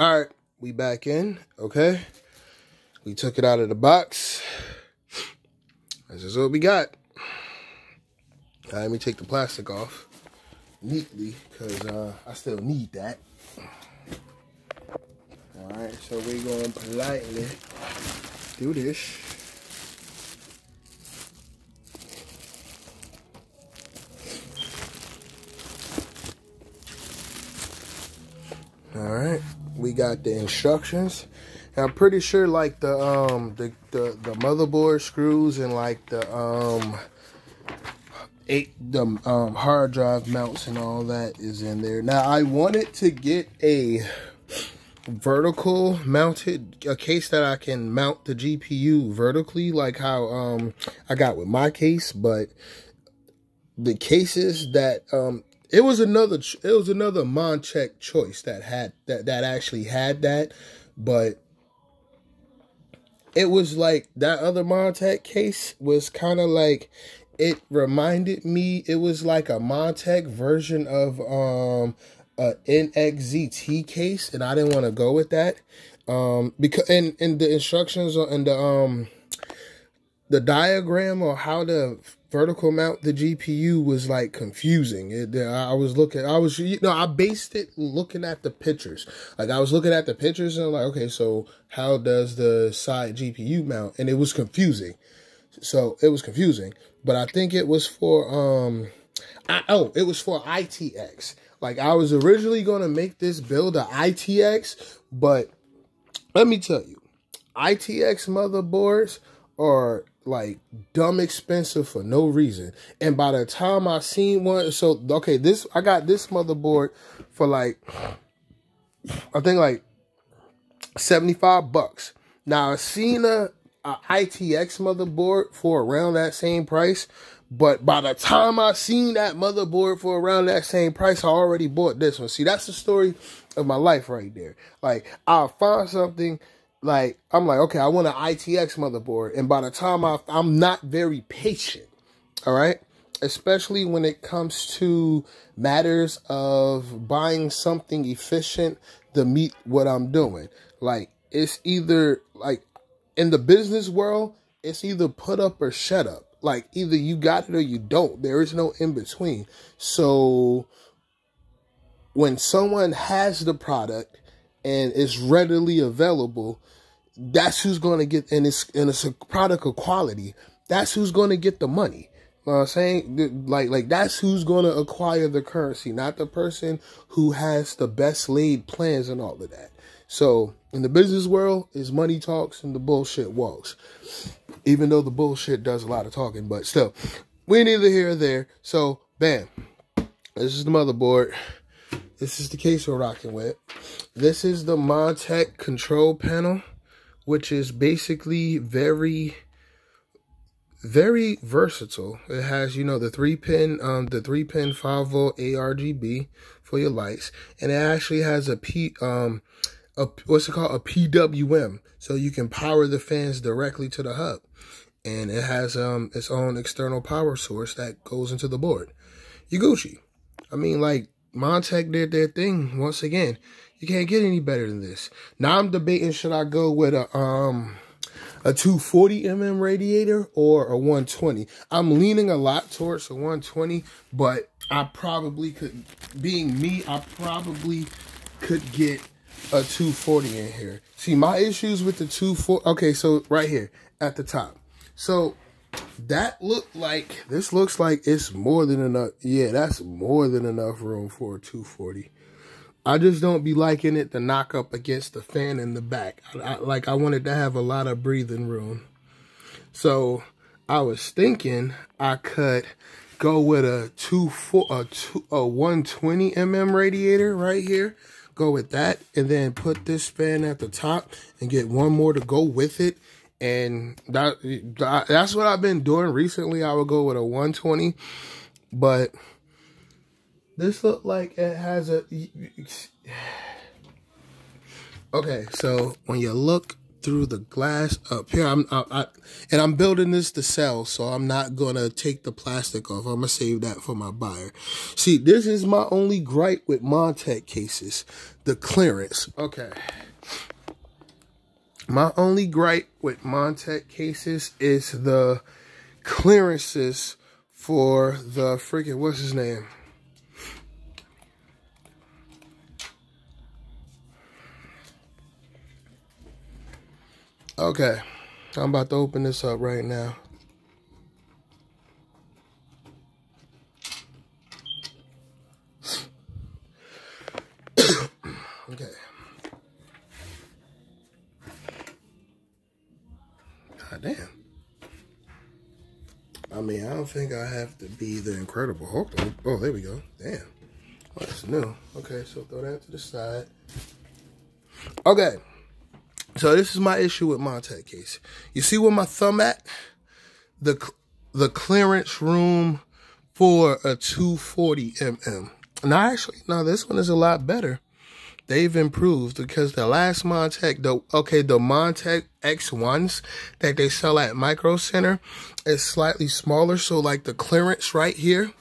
All right, we back in, okay? We took it out of the box. This is what we got. All right, let me take the plastic off neatly because I still need that. All right, so we're going to politely do this. All right, we got the instructions. And I'm pretty sure like the motherboard screws and like the hard drive mounts and all that is in there. Now I wanted to get a vertical mounted case that I can mount the GPU vertically like how I got with my case, but the cases that it was another Montech choice that had that actually had that, but it was like that other Montech case was kind of like, it reminded me, it was like a Montech version of a NXZT case, and I didn't want to go with that because in the instructions and the diagram or how to vertical mount the GPU was like confusing. I based it looking at the pictures. Like I was looking at the pictures and I'm like, okay, so how does the side GPU mount? And it was confusing. But I think it was for it was for ITX. Like I was originally going to make this build a ITX, but let me tell you, ITX motherboards are like dumb expensive for no reason. And by the time I seen one, so okay, I got this motherboard for like, I think like $75. Now I seen a ITX motherboard for around that same price, but by the time I seen that motherboard for around that same price, I already bought this one. See, that's the story of my life right there. Like I'll find something, like I'm like, okay, I want an ITX motherboard, and by the time I'm not very patient, all right? Especially when it comes to matters of buying something efficient to meet what I'm doing. Like it's either like in the business world, it's either put up or shut up. Like either you got it or you don't. There is no in between. So when someone has the product and it's readily available, that's who's going to get, and it's a product of quality, that's who's going to get the money. You know what I'm saying? Like that's who's going to acquire the currency, not the person who has the best laid plans and all of that. So in the business world, it's money talks and the bullshit walks. Even though the bullshit does a lot of talking, but still, we're neither here or there. So bam, this is the motherboard. This is the case we're rocking with. This is the Montech control panel, which is basically very, very versatile. It has, you know, the 3-pin 5-volt ARGB for your lights, and it actually has a PWM, so you can power the fans directly to the hub, and it has its own external power source that goes into the board. You Gucci. I mean, like Montech did their thing once again. You can't get any better than this. Now I'm debating, should I go with a 240mm radiator or a 120? I'm leaning a lot towards a 120, but I probably could, being me, I probably could get a 240 in here. See, my issues with the 240, okay, so right here at the top. So that this looks like it's more than enough. Yeah, that's more than enough room for a 240. I just don't be liking it to knock up against the fan in the back. I wanted to have a lot of breathing room. So I was thinking I could go with a 120mm radiator right here. Go with that, and then put this fan at the top and get one more to go with it. And that's what I've been doing recently. I would go with a 120, but this look like it has a... Okay, so when you look through the glass up here. And I'm building this to sell, so I'm not gonna take the plastic off. I'm gonna save that for my buyer. See, this is my only gripe with Montech cases, the clearance. Okay. My only gripe with Montech cases is the clearances for the freaking, what's his name? Okay, I'm about to open this up right now. Okay. God damn. I mean, I don't think I have to be the Incredible Hulk. Oh, there we go. Damn. Oh, that's new. Okay, so throw that to the side. Okay. So this is my issue with Montech case. You see where my thumb at? The clearance room for a 240 mm. Now this one is a lot better. They've improved because the last Montech, the Montech X1s that they sell at Micro Center is slightly smaller. So like the clearance right here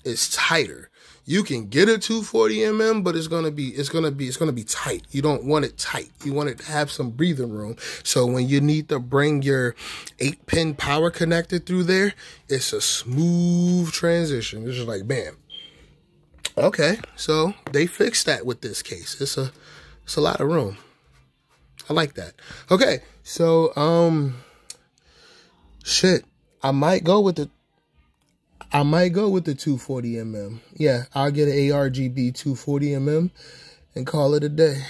is tighter. You can get a 240 mm, but it's gonna be tight. You don't want it tight. You want it to have some breathing room. So when you need to bring your 8-pin power connector through there, it's a smooth transition. It's just like bam. Okay, so they fixed that with this case. It's a lot of room. I like that. Okay, so shit. I might go with the 240 mm. Yeah, I'll get an ARGB 240 mm and call it a day.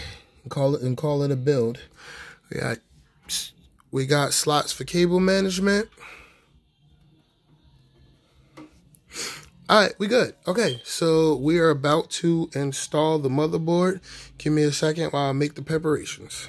And call it a build. We got slots for cable management. All right, we good. Okay, so we are about to install the motherboard. Give me a second while I make the preparations.